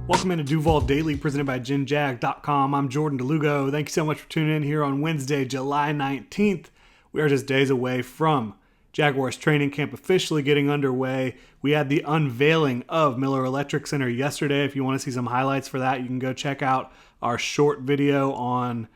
Welcome into Duval Daily, presented by GenJag.com. I'm Jordan Lugo. Thank you so much for tuning in here on Wednesday, July 19th. We are just days away from Jaguars training camp officially getting underway. We had the unveiling of Miller Electric Center yesterday. If you want to see some highlights for that, you can go check out our short video on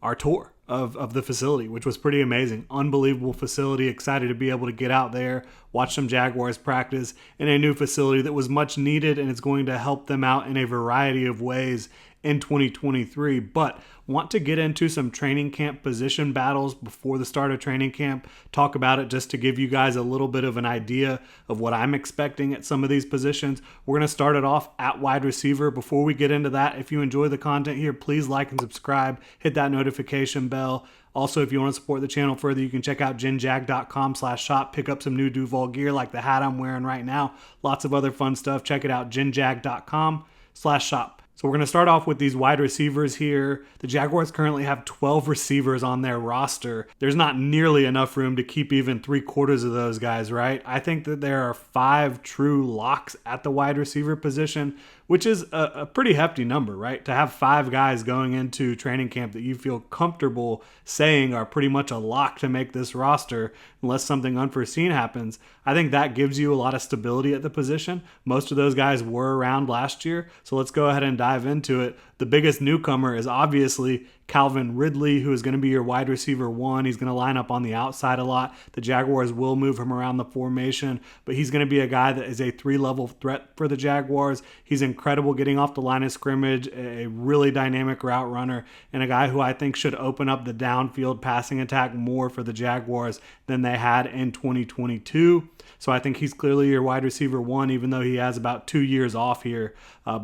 our tour of the facility, which was pretty amazing. Unbelievable facility. Excited to be able to get out there, watch some Jaguars practice in a new facility that was much needed, and it's going to help them out in a variety of ways in 2023. But want to get into some training camp position battles before the start of training camp. Talk about it just to give you guys a little bit of an idea of what I'm expecting at some of these positions. We're going to start it off at wide receiver. Before we get into that, if you enjoy the content here, please like and subscribe. Hit that notification bell. Also, if you want to support the channel further, you can check out genjag.com/shop. Pick up some new Duval gear like the hat I'm wearing right now. Lots of other fun stuff. Check it out, genjag.com/shop. So we're going to start off with these wide receivers here. The Jaguars currently have 12 receivers on their roster. There's not nearly enough room to keep even 3/4 of those guys, right? I think that there are 5 true locks at the wide receiver position, which is a pretty hefty number, right? To have 5 guys going into training camp that you feel comfortable saying are pretty much a lock to make this roster unless something unforeseen happens. I think that gives you a lot of stability at the position. Most of those guys were around last year, so let's go ahead and dive into it. The biggest newcomer is obviously Calvin Ridley, who is going to be your wide receiver 1. He's going to line up on the outside a lot. The Jaguars will move him around the formation, but he's going to be a guy that is a 3-level threat for the Jaguars. He's incredible getting off the line of scrimmage, a really dynamic route runner, and a guy who I think should open up the downfield passing attack more for the Jaguars than they had in 2022. So I think he's clearly your wide receiver 1, even though he has about 2 years off here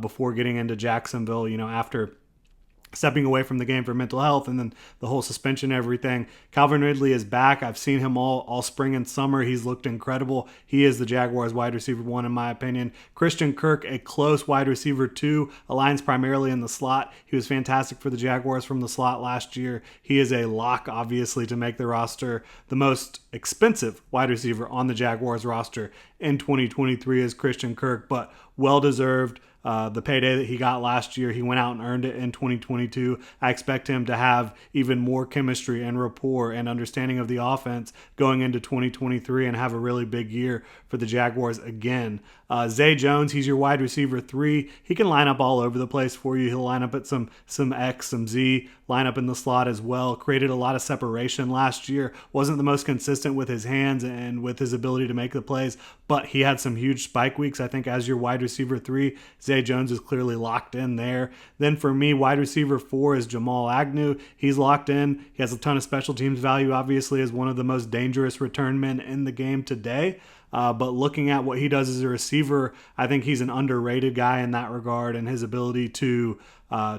before getting into Jacksonville, after stepping away from the game for mental health and then the whole suspension and everything. Calvin Ridley is back. I've seen him all spring and summer. He's looked incredible. He is the Jaguars wide receiver 1 in my opinion. Christian Kirk, a close wide receiver 2, aligns primarily in the slot. He was fantastic for the Jaguars from the slot last year. He is a lock, obviously, to make the roster. The most expensive wide receiver on the Jaguars roster in 2023 is Christian Kirk, but well-deserved. The payday that he got last year, he went out and earned it in 2022. I expect him to have even more chemistry and rapport and understanding of the offense going into 2023 and have a really big year for the Jaguars again. Zay Jones, he's your wide receiver 3. He can line up all over the place for you. He'll line up at some X, some Z, line up in the slot as well. Created a lot of separation last year. Wasn't the most consistent with his hands and with his ability to make the plays, but he had some huge spike weeks. I think as your wide receiver 3, Zay Jones is clearly locked in there. Then for me, wide receiver 4 is Jamal Agnew. He's locked in. He has a ton of special teams value, obviously, as one of the most dangerous return men in the game today. But looking at what he does as a receiver, I think he's an underrated guy in that regard, and his ability to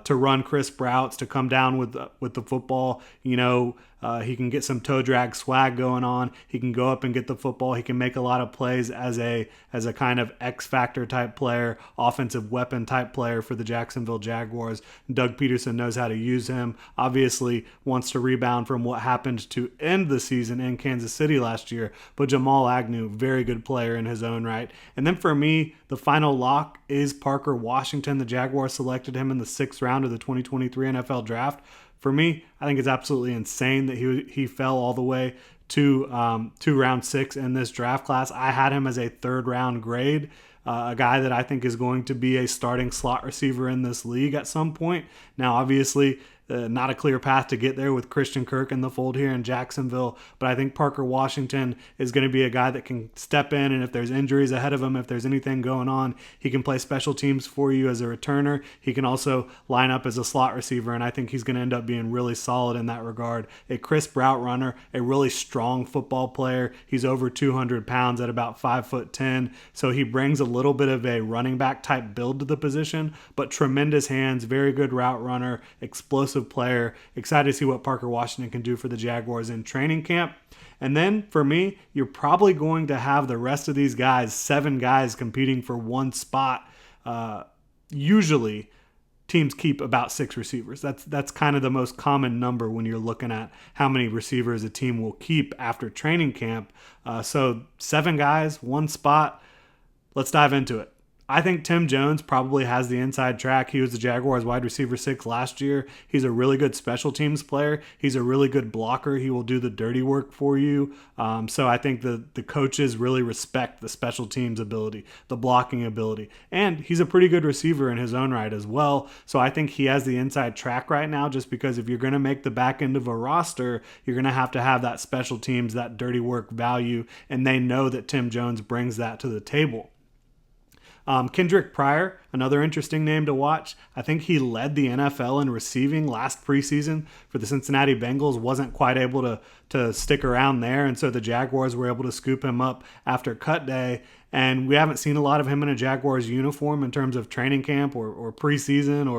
run crisp routes, to come down with the football. He can get some toe drag swag going on. He can go up and get the football. He can make a lot of plays as a kind of X factor type player, offensive weapon type player for the Jacksonville Jaguars. Doug Peterson knows how to use him. Obviously wants to rebound from what happened to end the season in Kansas City last year. But Jamal Agnew, very good player in his own right. And then for me, the final lock is Parker Washington. The Jaguars selected him in the 6th round of the 2023 NFL Draft. For me, I think it's absolutely insane that he fell all the way to round 6 in this draft class. I had him as a 3rd round grade, a guy that I think is going to be a starting slot receiver in this league at some point. Now, obviously, not a clear path to get there with Christian Kirk in the fold here in Jacksonville, but I think Parker Washington is going to be a guy that can step in, and if there's injuries ahead of him, if there's anything going on, he can play special teams for you as a returner. He can also line up as a slot receiver, and I think he's going to end up being really solid in that regard. A crisp route runner, a really strong football player. He's over 200 pounds at about 5'10", so he brings a little bit of a running back type build to the position, but tremendous hands, very good route runner, explosive player. Excited to see what Parker Washington can do for the Jaguars in training camp. And then for me, you're probably going to have the rest of these guys, 7 guys competing for one spot. Usually teams keep about 6 receivers. That's kind of the most common number when you're looking at how many receivers a team will keep after training camp. So 7 guys, 1 spot. Let's dive into it. I think Tim Jones probably has the inside track. He was the Jaguars wide receiver 6 last year. He's a really good special teams player. He's a really good blocker. He will do the dirty work for you. So I think the coaches really respect the special teams ability, the blocking ability. And he's a pretty good receiver in his own right as well. So I think he has the inside track right now, just because if you're going to make the back end of a roster, you're going to have that special teams, that dirty work value. And they know that Tim Jones brings that to the table. Kendrick Pryor, another interesting name to watch. I think he led the NFL in receiving last preseason for the Cincinnati Bengals, wasn't quite able to stick around there, and so the Jaguars were able to scoop him up after cut day. And we haven't seen a lot of him in a Jaguars uniform in terms of training camp or preseason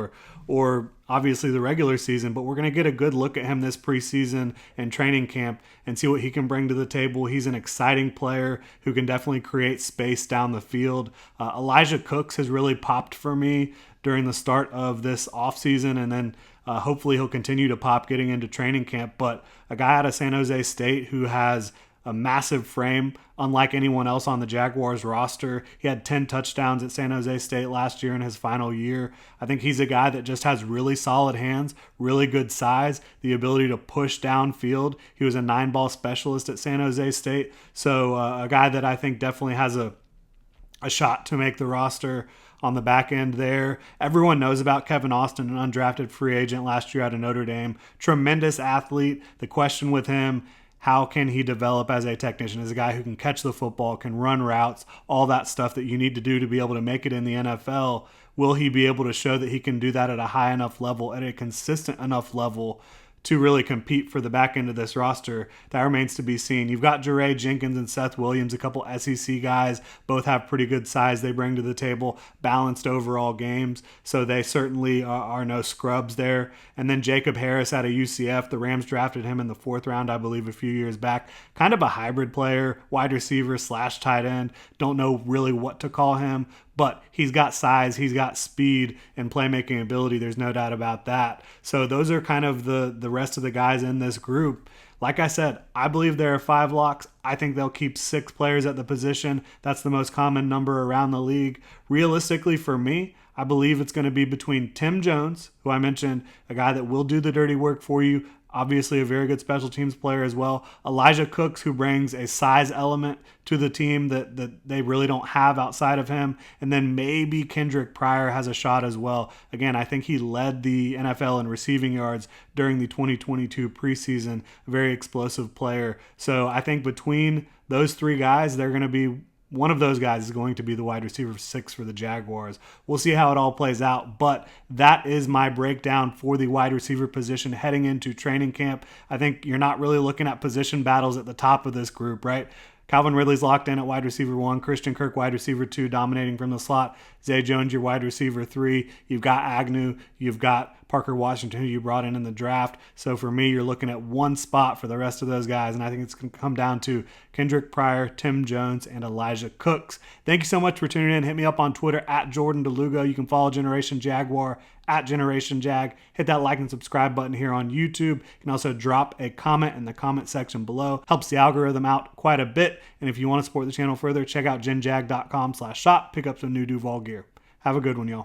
or obviously the regular season, but we're going to get a good look at him this preseason and training camp and see what he can bring to the table. He's an exciting player who can definitely create space down the field. Elijah Cooks has really popped for me during the start of this offseason, and then hopefully he'll continue to pop getting into training camp. But a guy out of San Jose State who has a massive frame, unlike anyone else on the Jaguars roster. He had 10 touchdowns at San Jose State last year in his final year. I think he's a guy that just has really solid hands, really good size, the ability to push downfield. He was a 9-ball specialist at San Jose State. So a guy that I think definitely has a shot to make the roster on the back end there. Everyone knows about Kevin Austin, an undrafted free agent last year out of Notre Dame. Tremendous athlete. The question with him, how can he develop as a technician, as a guy who can catch the football, can run routes, all that stuff that you need to do to be able to make it in the NFL? Will he be able to show that he can do that at a high enough level, at a consistent enough level to really compete for the back end of this roster? That remains to be seen. You've got Jarae Jenkins and Seth Williams, a couple SEC guys. Both have pretty good size they bring to the table, balanced overall games. So they certainly are no scrubs there. And then Jacob Harris out of UCF. The Rams drafted him in the 4th round, I believe, a few years back. Kind of a hybrid player, wide receiver / tight end. Don't know really what to call him, but he's got size, he's got speed and playmaking ability. There's no doubt about that. So those are kind of the rest of the guys in this group. Like I said, I believe there are 5 locks. I think they'll keep 6 players at the position. That's the most common number around the league. Realistically, for me, I believe it's going to be between Tim Jones, who I mentioned, a guy that will do the dirty work for you, obviously a very good special teams player as well. Elijah Cooks, who brings a size element to the team that they really don't have outside of him. And then maybe Kendrick Pryor has a shot as well. Again, I think he led the NFL in receiving yards during the 2022 preseason. A very explosive player. So I think between those 3 guys, they're going to be one of those guys is going to be the wide receiver 6 for the Jaguars. We'll see how it all plays out, but that is my breakdown for the wide receiver position heading into training camp. I think you're not really looking at position battles at the top of this group, right? Calvin Ridley's locked in at wide receiver 1, Christian Kirk wide receiver 2, dominating from the slot. Zay Jones, your wide receiver 3. You've got Agnew. You've got Parker Washington, who you brought in the draft. So for me, you're looking at one spot for the rest of those guys, and I think it's going to come down to Kendrick Pryor, Tim Jones, and Elijah Cooks. Thank you so much for tuning in. Hit me up on Twitter at Jordan DeLugo. You can follow Generation Jaguar at Generation Jag. Hit that like and subscribe button here on YouTube. You can also drop a comment in the comment section below. Helps the algorithm out quite a bit. And if you want to support the channel further, check out genjag.com/shop. Pick up some new Duval gear. Have a good one, y'all.